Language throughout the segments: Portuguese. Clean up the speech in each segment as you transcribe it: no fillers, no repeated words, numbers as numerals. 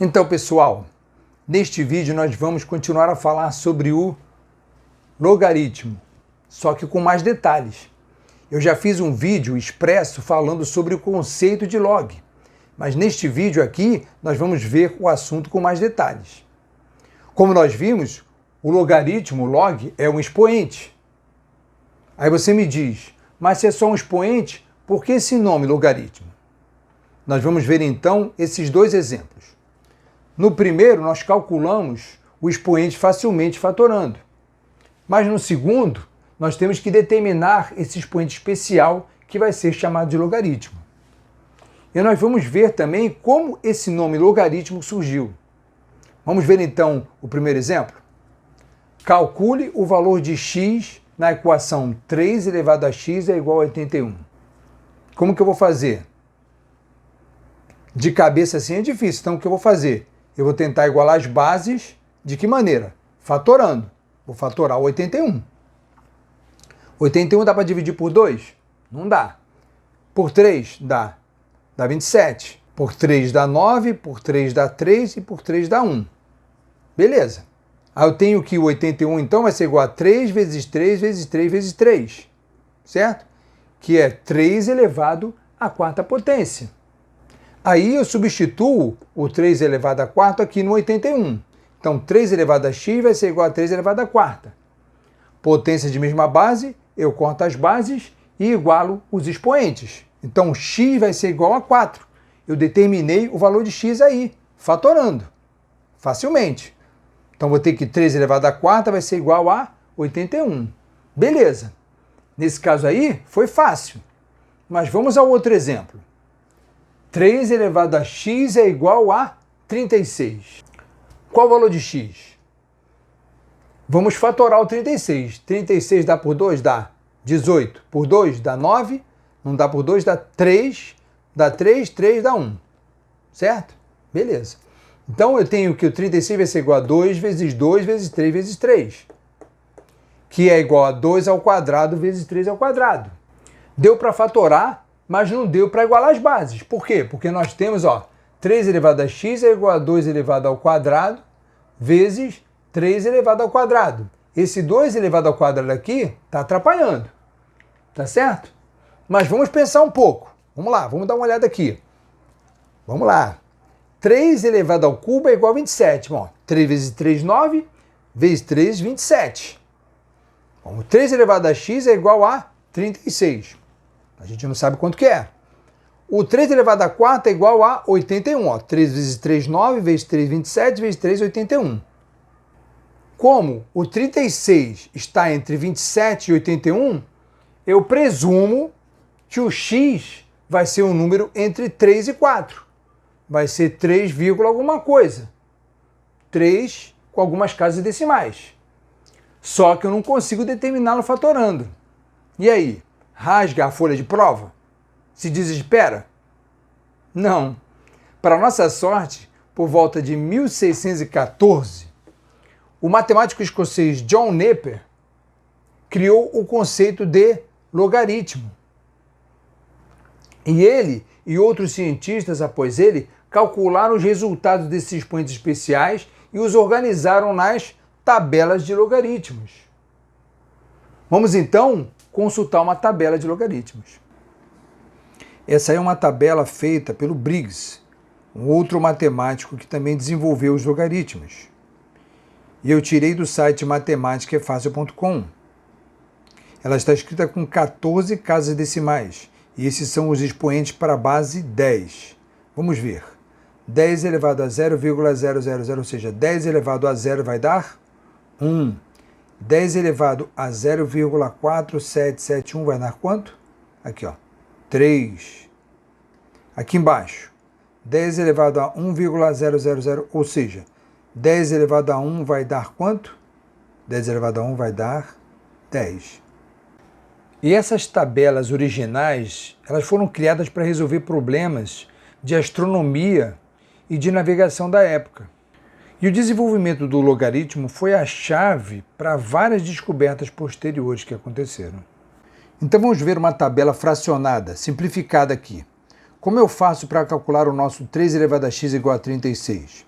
Então, pessoal, neste vídeo nós vamos continuar a falar sobre o logaritmo, só que com mais detalhes. Eu já fiz um vídeo expresso falando sobre o conceito de log, mas neste vídeo aqui nós vamos ver o assunto com mais detalhes. Como nós vimos, o logaritmo, o log, é um expoente. Aí você me diz, mas se é só um expoente, por que esse nome logaritmo? Nós vamos ver então esses dois exemplos. No primeiro, nós calculamos o expoente facilmente fatorando. Mas no segundo, nós temos que determinar esse expoente especial que vai ser chamado de logaritmo. E nós vamos ver também como esse nome logaritmo surgiu. Vamos ver então o primeiro exemplo? Calcule o valor de x na equação 3 elevado a x é igual a 81. Como que eu vou fazer? De cabeça assim é difícil, então o que eu vou fazer? Eu vou tentar igualar as bases, de que maneira? Fatorando. Vou fatorar o 81. 81 dá para dividir por 2? Não dá. Por 3 dá. Dá 27. Por 3 dá 9, por 3 dá 3 e por 3 dá 1. Beleza. Aí eu tenho que o 81 então vai ser igual a 3 vezes 3 vezes 3 vezes 3. Certo? Que é 3 elevado à quarta potência. Aí eu substituo o 3 elevado à quarta aqui no 81. Então 3 elevado a x vai ser igual a 3 elevado à quarta. Potência de mesma base, eu corto as bases e igualo os expoentes. Então x vai ser igual a 4. Eu determinei o valor de x aí, fatorando, facilmente. Então vou ter que 3 elevado à quarta vai ser igual a 81. Beleza. Nesse caso aí, foi fácil. Mas vamos ao outro exemplo. 3 elevado a x é igual a 36. Qual o valor de x? Vamos fatorar o 36. 36 dá por 2? Dá 18. Por 2 dá 9. Não dá por 2, dá 3. Dá 3, 3 dá 1. Certo? Beleza. Então eu tenho que o 36 vai ser igual a 2 vezes 2 vezes 3 vezes 3. Que é igual a 2 ao quadrado vezes 3 ao quadrado. Deu para fatorar, mas não deu para igualar as bases. Por quê? Porque nós temos, 3 elevado a x é igual a 2 elevado ao quadrado vezes 3 elevado ao quadrado. Esse 2 elevado ao quadrado aqui está atrapalhando. Tá certo? Mas vamos pensar um pouco. Vamos lá, vamos dar uma olhada aqui. Vamos lá. 3 elevado ao cubo é igual a 27. Bom, 3 vezes 3, 9. Vezes 3, 27. Bom, 3 elevado a x é igual a 36. A gente não sabe quanto que é. O 3 elevado à quarta é igual a 81. 3 vezes 3, 9, vezes 3, 27, vezes 3, 81. Como o 36 está entre 27 e 81, eu presumo que o x vai ser um número entre 3 e 4. Vai ser 3, alguma coisa. 3 com algumas casas decimais. Só que eu não consigo determiná-lo fatorando. E aí? Rasga a folha de prova? Se desespera? Não. Para nossa sorte, por volta de 1614, o matemático escocês John Napier criou o conceito de logaritmo. E ele e outros cientistas após ele calcularam os resultados desses expoentes especiais e os organizaram nas tabelas de logaritmos. Vamos então consultar uma tabela de logaritmos. Essa é uma tabela feita pelo Briggs, um outro matemático que também desenvolveu os logaritmos. E eu tirei do site matematicaefacil.com. Ela está escrita com 14 casas decimais, e esses são os expoentes para a base 10. Vamos ver. 10 elevado a 0,000, ou seja, 10 elevado a 0 vai dar 1. 10 elevado a 0,4771 vai dar quanto? Aqui, 3. Aqui embaixo, 10 elevado a 1,000, ou seja, 10 elevado a 1 vai dar quanto? 10 elevado a 1 vai dar 10. E essas tabelas originais, elas foram criadas para resolver problemas de astronomia e de navegação da época. E o desenvolvimento do logaritmo foi a chave para várias descobertas posteriores que aconteceram. Então vamos ver uma tabela fracionada, simplificada aqui. Como eu faço para calcular o nosso 3 elevado a x igual a 36?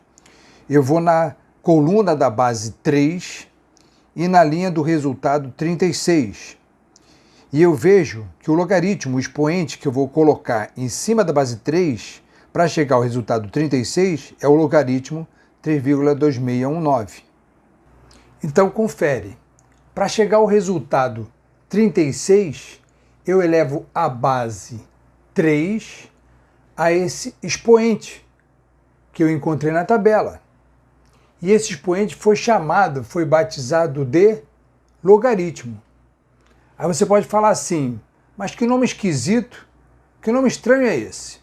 eu vou na coluna da base 3 e na linha do resultado 36. E eu vejo que o logaritmo, o expoente que eu vou colocar em cima da base 3 para chegar ao resultado 36 é o logaritmo 3,2619. Então confere. Para chegar ao resultado 36, eu elevo a base 3 a esse expoente que eu encontrei na tabela. E esse expoente foi batizado de logaritmo. Aí você pode falar assim, mas que nome esquisito, que nome estranho é esse?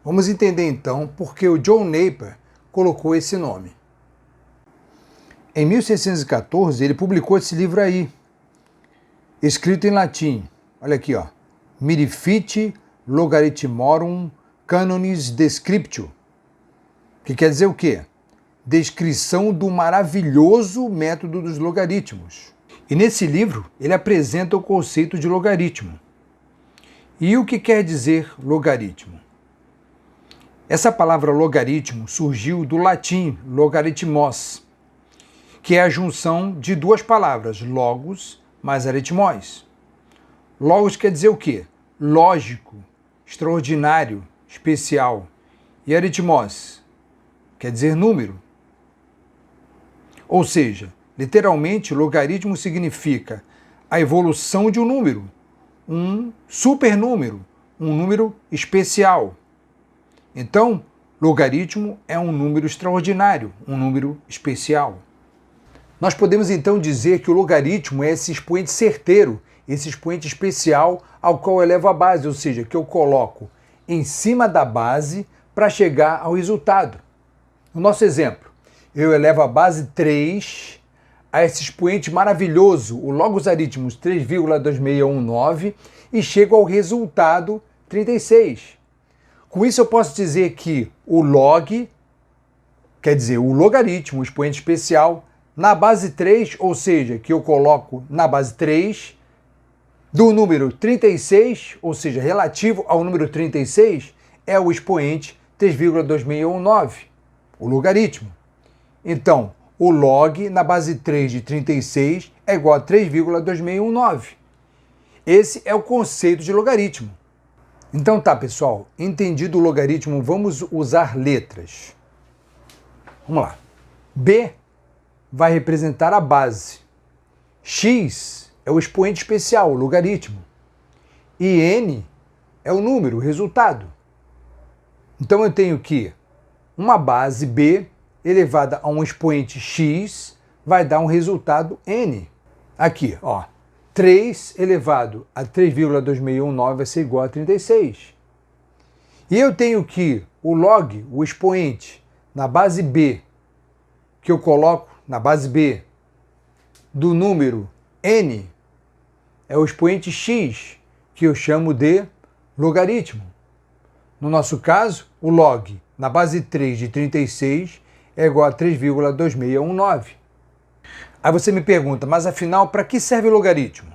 Vamos entender então por que o John Napier colocou esse nome. Em 1614, ele publicou esse livro aí, escrito em latim. Olha aqui, ó. Mirifici Logarithmorum Canonis Descriptio. Que quer dizer o quê? Descrição do maravilhoso método dos logaritmos. E nesse livro, ele apresenta o conceito de logaritmo. E o que quer dizer logaritmo? Essa palavra logaritmo surgiu do latim logarithmos, que é a junção de duas palavras, logos mais aritmos. Logos quer dizer o quê? Lógico, extraordinário, especial. E aritmos quer dizer número. Ou seja, literalmente, logaritmo significa a evolução de um número, um supernúmero, um número especial. Então, logaritmo é um número extraordinário, um número especial. Nós podemos então dizer que o logaritmo é esse expoente certeiro, esse expoente especial ao qual eu elevo a base, ou seja, que eu coloco em cima da base para chegar ao resultado. No nosso exemplo, eu elevo a base 3 a esse expoente maravilhoso, o logaritmos 3,2619, e chego ao resultado 36. Com isso eu posso dizer que o log, quer dizer, o logaritmo, o expoente especial, na base 3, ou seja, que eu coloco na base 3, do número 36, ou seja, relativo ao número 36, é o expoente 3,2619, o logaritmo. Então, o log na base 3 de 36 é igual a 3,2619. Esse é o conceito de logaritmo. Então tá, pessoal, entendido o logaritmo, vamos usar letras. Vamos lá. B vai representar a base. X é o expoente especial, o logaritmo. E N é o número, o resultado. Então eu tenho que uma base B elevada a um expoente X vai dar um resultado N. Aqui, ó. 3 elevado a 3,2619 vai ser igual a 36. E eu tenho que o log, o expoente, na base B, que eu coloco na base B do número N, é o expoente X, que eu chamo de logaritmo. No nosso caso, o log na base 3 de 36 é igual a 3,2619. Aí você me pergunta, mas afinal, para que serve o logaritmo?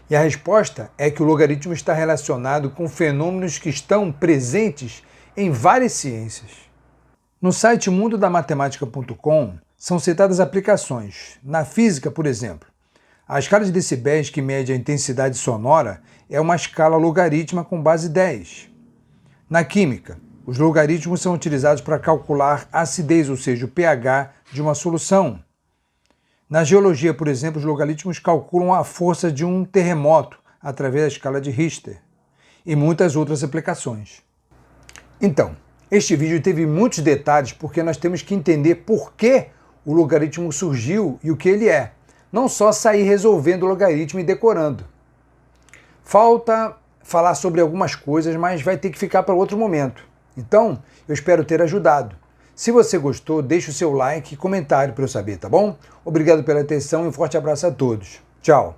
E a resposta é que o logaritmo está relacionado com fenômenos que estão presentes em várias ciências. No site mundodamatemática.com são citadas aplicações. Na física, por exemplo, a escala de decibéis que mede a intensidade sonora é uma escala logarítmica com base 10. Na química, os logaritmos são utilizados para calcular a acidez, ou seja, o pH de uma solução. Na geologia, por exemplo, os logaritmos calculam a força de um terremoto através da escala de Richter e muitas outras aplicações. Então, este vídeo teve muitos detalhes porque nós temos que entender por que o logaritmo surgiu e o que ele é. Não só sair resolvendo o logaritmo e decorando. Falta falar sobre algumas coisas, mas vai ter que ficar para outro momento. Então, eu espero ter ajudado. Se você gostou, deixe o seu like e comentário para eu saber, tá bom? Obrigado pela atenção e um forte abraço a todos. Tchau!